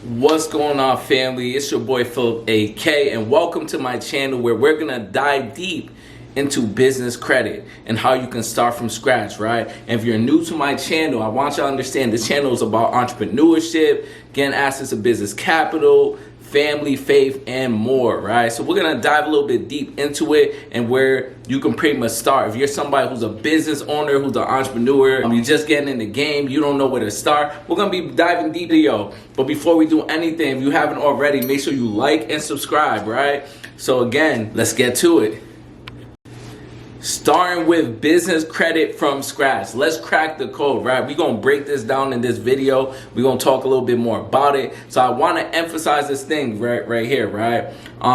What's going on, family? It's your boy Philip AK, and welcome to my channel where we're gonna dive deep into business credit and how you can start from scratch, right? And if you're new to my channel, I want you to understand this channel is about entrepreneurship, getting access to business capital, family, faith, and more, right? So we're gonna dive a little bit deep into it and where you can pretty much start. If you're somebody who's a business owner, who's an entrepreneur, you're just getting in the game, you don't know where to start, we're gonna be diving deep into yo. But before we do anything, if you haven't already, make sure you like and subscribe, right? So again, let's get to it. Starting with business credit from scratch. Let's crack the code, right? We're going to break this down in this video. We're going to talk a little bit more about it. So I want to emphasize this thing right here, right?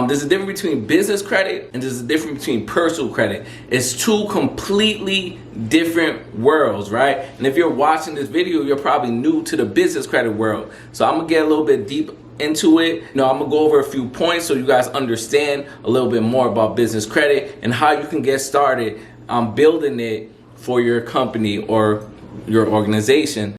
There's a difference between business credit and there's a difference between personal credit. It's two completely different worlds, right? And if you're watching this video, you're probably new to the business credit world. So I'm going to get a little bit deep into it. I'm gonna go over a few points so you guys understand a little bit more about business credit and how you can get started on building it for your company or your organization.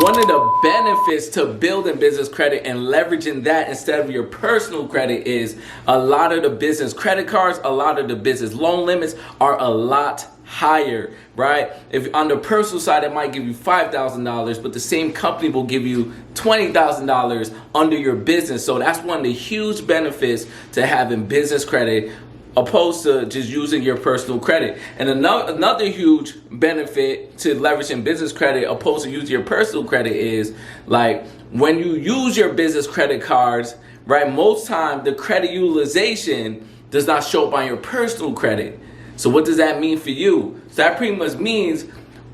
One of the benefits to building business credit and leveraging that instead of your personal credit is a lot of the business credit cards, a lot of the business loan limits are a lot higher, right? If on the personal side, it might give you $5,000, but the same company will give you $20,000 under your business. So that's one of the huge benefits to having business credit opposed to just using your personal credit. And another huge benefit to leveraging business credit opposed to using your personal credit is like when you use your business credit cards, right? Most time the credit utilization does not show up on your personal credit. So what does that mean for you? So that pretty much means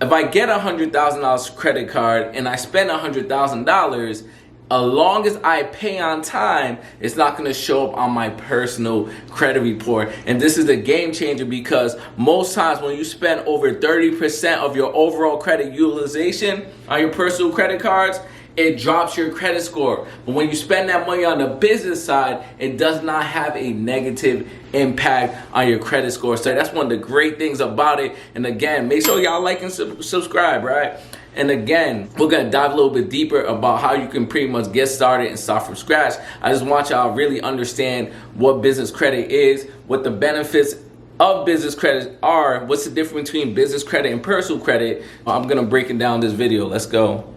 if I get $100,000 credit card and I spend $100,000, as long as I pay on time, it's not going to show up on my personal credit report. And this is a game changer because most times when you spend over 30% of your overall credit utilization on your personal credit cards, it drops your credit score. But when you spend that money on the business side, it does not have a negative impact on your credit score. So that's one of the great things about it. And again, make sure y'all like and subscribe, right? And again, we're going to dive a little bit deeper about how you can pretty much get started and start from scratch. I just want y'all to really understand what business credit is, what the benefits of business credit are, what's the difference between business credit and personal credit. I'm going to break it down in this video. Let's go.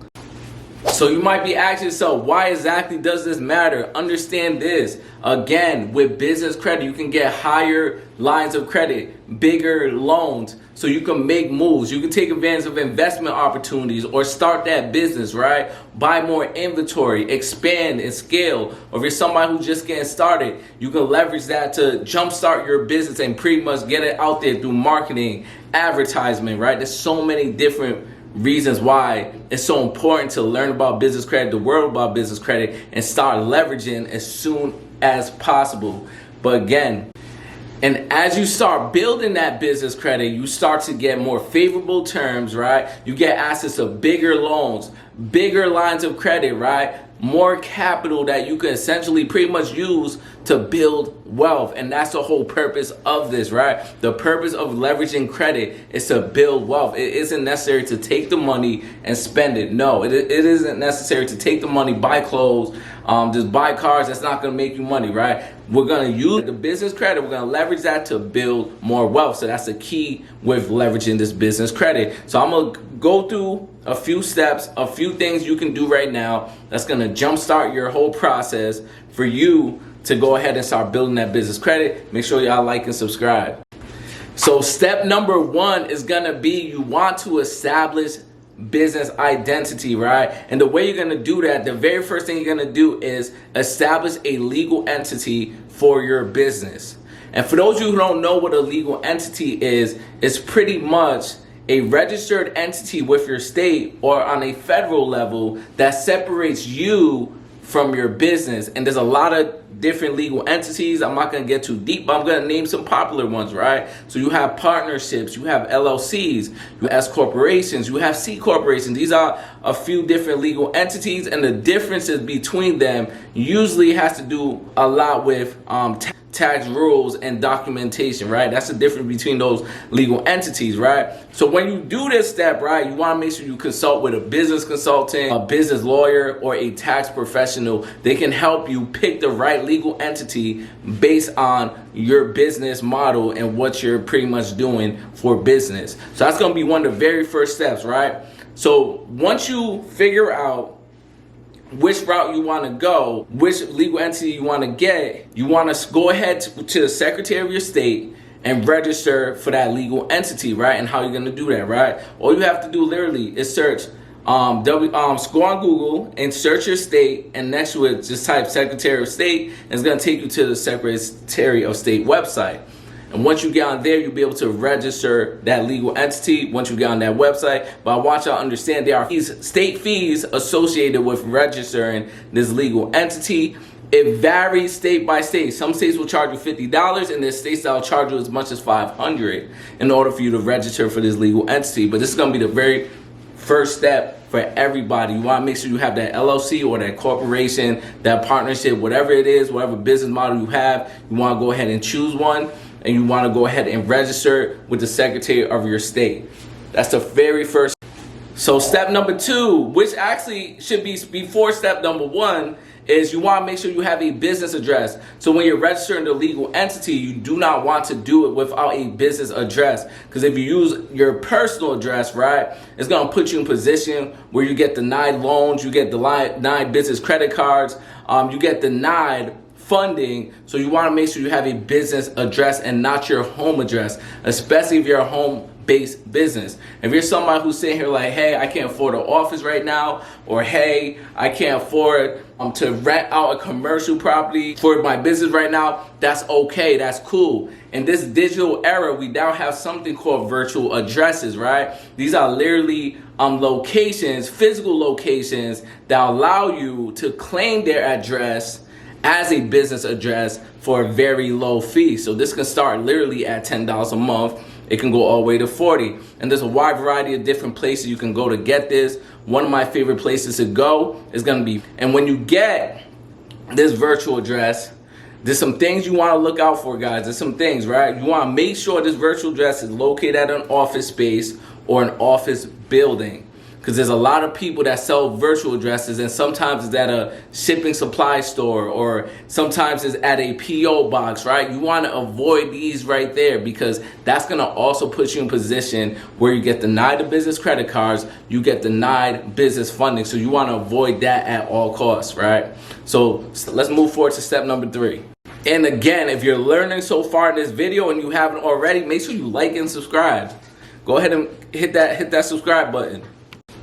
So you might be asking yourself, why exactly does this matter? Understand this. Again, with business credit, you can get higher lines of credit, bigger loans, so you can make moves. You can take advantage of investment opportunities or start that business, right? Buy more inventory, expand and scale. Or if you're somebody who's just getting started, you can leverage that to jumpstart your business and pretty much get it out there through marketing, advertisement, right? There's so many different reasons why it's so important to learn about business credit, the world about business credit, and start leveraging as soon as possible. But again, and as you start building that business credit, you start to get more favorable terms, right? You get access to bigger loans, bigger lines of credit, right? More capital that you can essentially pretty much use to build wealth. And that's the whole purpose of this, right? The purpose of leveraging credit is to build wealth. It isn't necessary to take the money and spend it. No, it isn't necessary to take the money, buy clothes, just buy cars. That's not going to make you money, right? We're going to use the business credit. We're going to leverage that to build more wealth. So that's the key with leveraging this business credit. So I'm going to go through a few steps, a few things you can do right now that's going to jumpstart your whole process for you to go ahead and start building that business credit. Make sure y'all like and subscribe. So step number one is going to be you want to establish business identity, right? And the way you're going to do that, the very first thing you're going to do is establish a legal entity for your business. And for those of you who don't know what a legal entity is, it's pretty much a registered entity with your state or on a federal level that separates you from your business. And there's a lot of different legal entities. I'm not going to get too deep, but I'm going to name some popular ones, right? So you have partnerships, you have LLCs, you have S corporations, you have C corporations. These are a few different legal entities, and the differences between them usually has to do a lot with tax rules and documentation, right? That's the difference between those legal entities, right? So when you do this step, right, you want to make sure you consult with a business consultant, a business lawyer, or a tax professional. They can help you pick the right legal entity based on your business model and what you're pretty much doing for business. So that's going to be one of the very first steps, right? So once you figure out which route you want to go, which legal entity you want to get, you want to go ahead to the Secretary of your state and register for that legal entity, right? And how you're going to do that, right? All you have to do literally is search, go on Google and search your state, and next to it, just type Secretary of State, and it's going to take you to the Secretary of State website. And once you get on there, you'll be able to register that legal entity once you get on that website. But I want y'all to understand there are state fees associated with registering this legal entity. It varies state by state. Some states will charge you $50, and there's states that will charge you as much as $500 in order for you to register for this legal entity. But this is going to be the very first step for everybody. You want to make sure you have that LLC or that corporation, that partnership, whatever it is, whatever business model you have, you want to go ahead and choose one. And you want to go ahead and register with the Secretary of your state. That's the very first. So step number 2, which actually should be before step number 1, is you want to make sure you have a business address. So when you're registering the legal entity, you do not want to do it without a business address. Because if you use your personal address, right, it's going to put you in position where you get denied loans, you get denied business credit cards, you get denied funding. So you want to make sure you have a business address and not your home address, especially if you're a home-based business. If you're somebody who's sitting here like, hey, I can't afford an office right now, or hey, I can't afford to rent out a commercial property for my business right now, that's okay, that's cool. In this digital era, we now have something called virtual addresses, right? These are literally locations, physical locations that allow you to claim their address as a business address for a very low fee. So this can start literally at $10 a month. It can go all the way to $40. And there's a wide variety of different places you can go to get this. One of my favorite places to go is gonna be, and when you get this virtual address, there's some things you wanna look out for, guys. There's some things, right? You wanna make sure this virtual address is located at an office space or an office building. Because there's a lot of people that sell virtual addresses, and sometimes it's at a shipping supply store, or sometimes it's at a P.O. box, right? You want to avoid these right there, because that's going to also put you in position where you get denied the business credit cards, you get denied business funding. So you want to avoid that at all costs, right? So let's move forward to step number 3. And again, if you're learning so far in this video and you haven't already, make sure you like and subscribe. Go ahead and hit that subscribe button.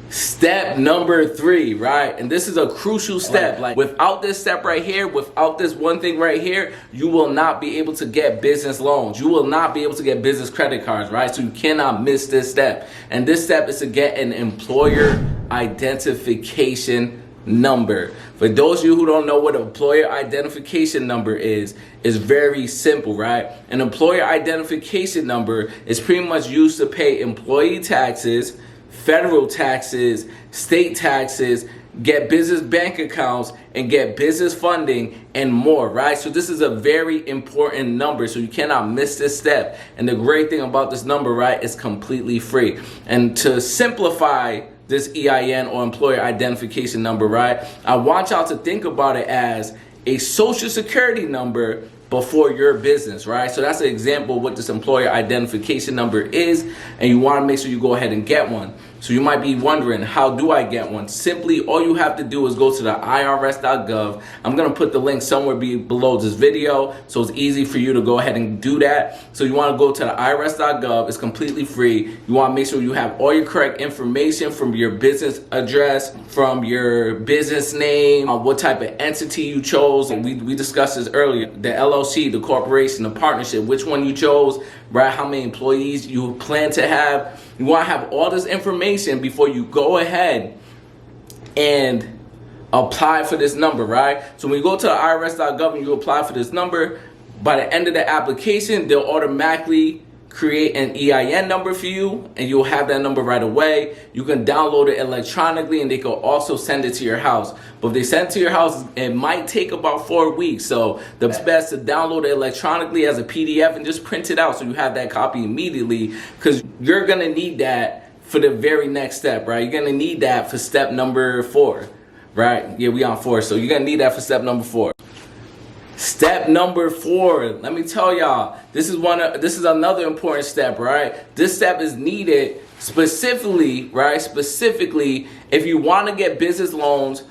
Step number 3, right? And this is a crucial step. Like, without this step right here, without this one thing right here, you will not be able to get business loans. You will not be able to get business credit cards, right? So you cannot miss this step. And this step is to get an employer identification number. For those of you who don't know what an employer identification number is very simple, right? An employer identification number is pretty much used to pay employee taxes, federal taxes, state taxes, get business bank accounts, and get business funding and more, right? So this is a very important number, so you cannot miss this step. And the great thing about this number, right, is completely free. And to simplify this EIN or employer identification number, right, I want y'all to think about it as a social security number before your business, right? So that's an example of what this employer identification number is, and you want to make sure you go ahead and get one. So you might be wondering, how do I get one? Simply, all you have to do is go to the irs.gov. I'm going to put the link somewhere below this video, so it's easy for you to go ahead and do that. So you want to go to the irs.gov. It's completely free. You want to make sure you have all your correct information, from your business address, from your business name, what type of entity you chose. And we discussed this earlier, the LLC, the corporation, the partnership, which one you chose, right? How many employees you plan to have. You want to have all this information before you go ahead and apply for this number, right? So when you go to the irs.gov and you apply for this number, by the end of the application, they'll automatically create an EIN number for you, and you'll have that number right away. You can download it electronically, and they can also send it to your house. But if they send it to your house, it might take about 4 weeks. So the best to download it electronically as a PDF and just print it out so you have that copy immediately, because you're gonna need that for the very next step, right? You're gonna need that for step number 4, right? Yeah, we on 4, so you're gonna need that for step number 4. Step number 4, let me tell y'all, this is another important step, right? This step is needed specifically, right? Specifically, if you want to get business loans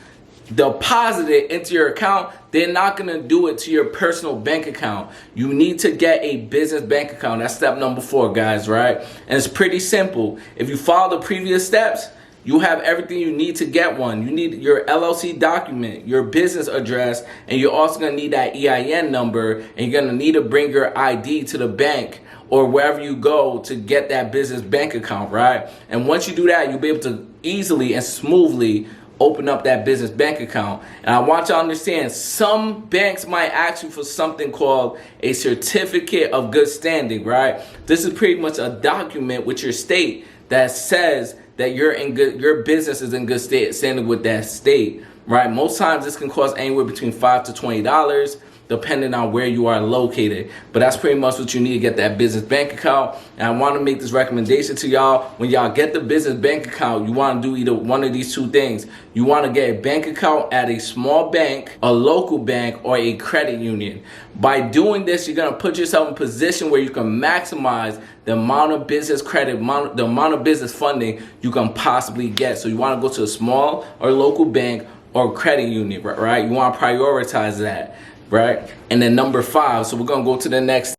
deposited into your account, they're not going to do it to your personal bank account. You need to get a business bank account. That's step number 4, guys, right? And it's pretty simple. If you follow the previous steps, you have everything you need to get one. You need your LLC document, your business address, and you're also going to need that EIN number, and you're going to need to bring your ID to the bank or wherever you go to get that business bank account, right? And once you do that, you'll be able to easily and smoothly open up that business bank account. And I want you to understand, some banks might ask you for something called a certificate of good standing, right? This is pretty much a document with your state that says that your business is in good standing with that state, right? Most times this can cost anywhere between $5 to $20, depending on where you are located. But that's pretty much what you need to get that business bank account. And I want to make this recommendation to y'all. When y'all get the business bank account, you want to do either one of these 2 things. You want to get a bank account at a small bank, a local bank, or a credit union. By doing this, you're going to put yourself in a position where you can maximize the amount of business credit, the amount of business funding you can possibly get. So you want to go to a small or local bank or credit union, right? You want to prioritize that, right? And then number 5, so we're going to go to the next.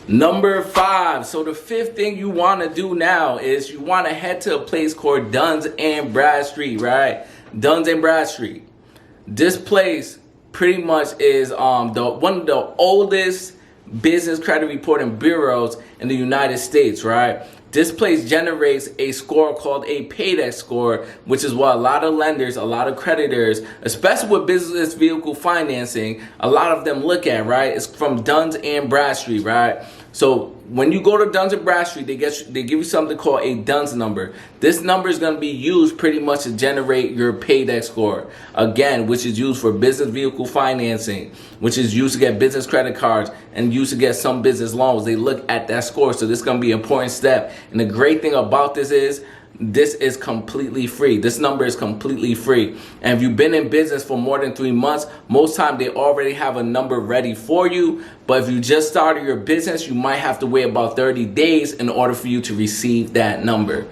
Number 5, so the 5th thing you want to do now is you want to head to a place called Duns and Bradstreet, right? Duns and Bradstreet. This place pretty much is one of the oldest business credit reporting bureaus in the United States, right? This place generates a score called a paydex score, which is what a lot of lenders, a lot of creditors, especially with business vehicle financing, a lot of them look at, right? It's from Duns and Bradstreet, right? So when you go to Duns and Bradstreet, they give you something called a Duns number. This number is going to be used pretty much to generate your paydex score, again, which is used for business vehicle financing, which is used to get business credit cards and used to get some business loans. They look at that score, so this is going to be an important step. And the great thing about this is completely free. This number is completely free. And if you've been in business for more than 3 months, most time they already have a number ready for you. But if you just started your business, you might have to wait about 30 days in order for you to receive that number.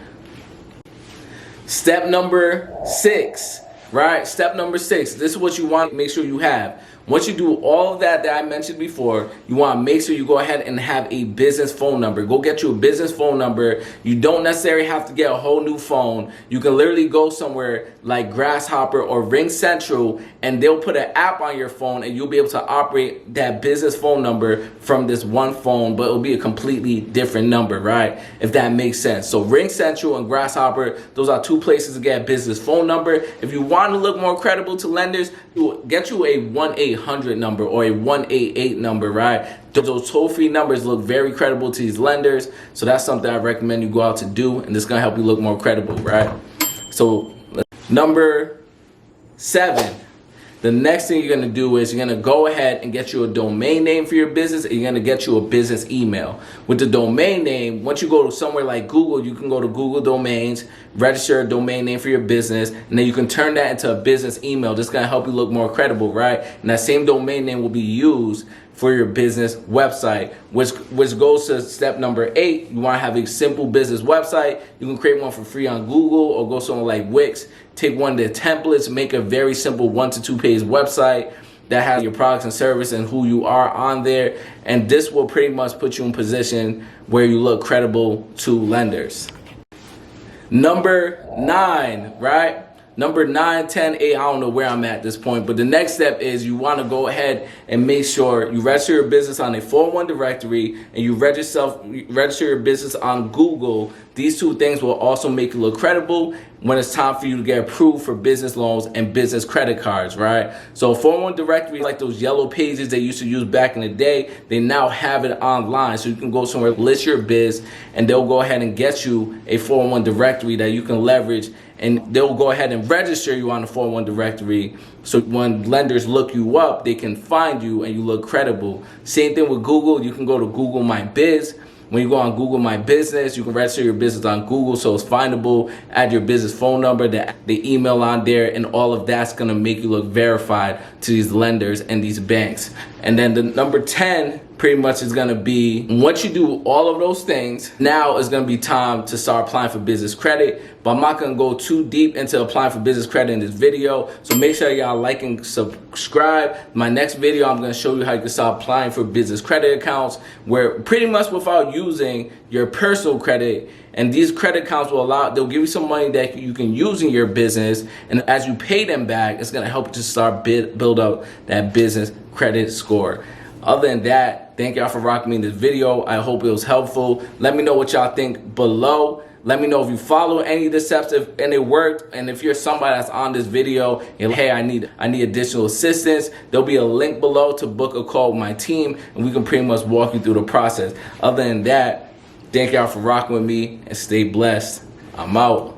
Step number 6, right? Step number 6. This is what you want to make sure you have. Once you do all of that I mentioned before, you want to make sure you go ahead and have a business phone number. Go get you a business phone number. You don't necessarily have to get a whole new phone. You can literally go somewhere like Grasshopper or RingCentral, and they'll put an app on your phone, and you'll be able to operate that business phone number from this one phone, but it'll be a completely different number, right? If that makes sense. So RingCentral and Grasshopper, those are 2 places to get a business phone number. If you want to look more credible to lenders, get you a 1-800 number or a 188 number, right? Those toll-free numbers look very credible to these lenders. So that's something I recommend you go out to do, and this is going to help you look more credible, right? So number 7. The next thing you're going to do is you're going to go ahead and get you a domain name for your business, and you're going to get you a business email. With the domain name, once you go to somewhere like Google, you can go to Google Domains, register a domain name for your business, and then you can turn that into a business email. This is going to help you look more credible, right? And that same domain name will be used for your business website, which goes to step number 8. You want to have a simple business website. You can create one for free on Google or go somewhere like Wix. Take one of their templates, make a very simple 1 to 2 page website that has your products and service and who you are on there. And this will pretty much put you in position where you look credible to lenders. Number 9, right? number 9, 10, 8, I don't know where I'm at this point, but the next step is you want to go ahead and make sure you register your business on a 401 directory and you register your business on Google. These two things will also make you look credible when it's time for you to get approved for business loans and business credit cards, right? So 401 directory, like those yellow pages they used to use back in the day, they now have it online. So you can go somewhere, list your biz, and they'll go ahead and get you a 401 directory that you can leverage, and they'll go ahead and register you on the 401 directory. So when lenders look you up, they can find you and you look credible. Same thing with Google. You can go to Google My Biz. When you go on Google My Business, you can register your business on Google so it's findable. Add your business phone number, the email on there, and all of that's gonna make you look verified to these lenders and these banks. And then the number 10 pretty much is gonna be, once you do all of those things, now it's gonna be time to start applying for business credit. But I'm not gonna go too deep into applying for business credit in this video. So make sure y'all like and subscribe. My next video, I'm gonna show you how you can start applying for business credit accounts, where pretty much without using your personal credit. And these credit accounts they'll give you some money that you can use in your business. And as you pay them back, it's gonna help you to start build up that business credit score. Other than that, thank y'all for rocking me in this video. I hope it was helpful. Let me know what y'all think below. Let me know if you follow any of the steps and it worked. And if you're somebody that's on this video and hey, I need additional assistance, there'll be a link below to book a call with my team and we can pretty much walk you through the process. Other than that, thank y'all for rocking with me and stay blessed. I'm out.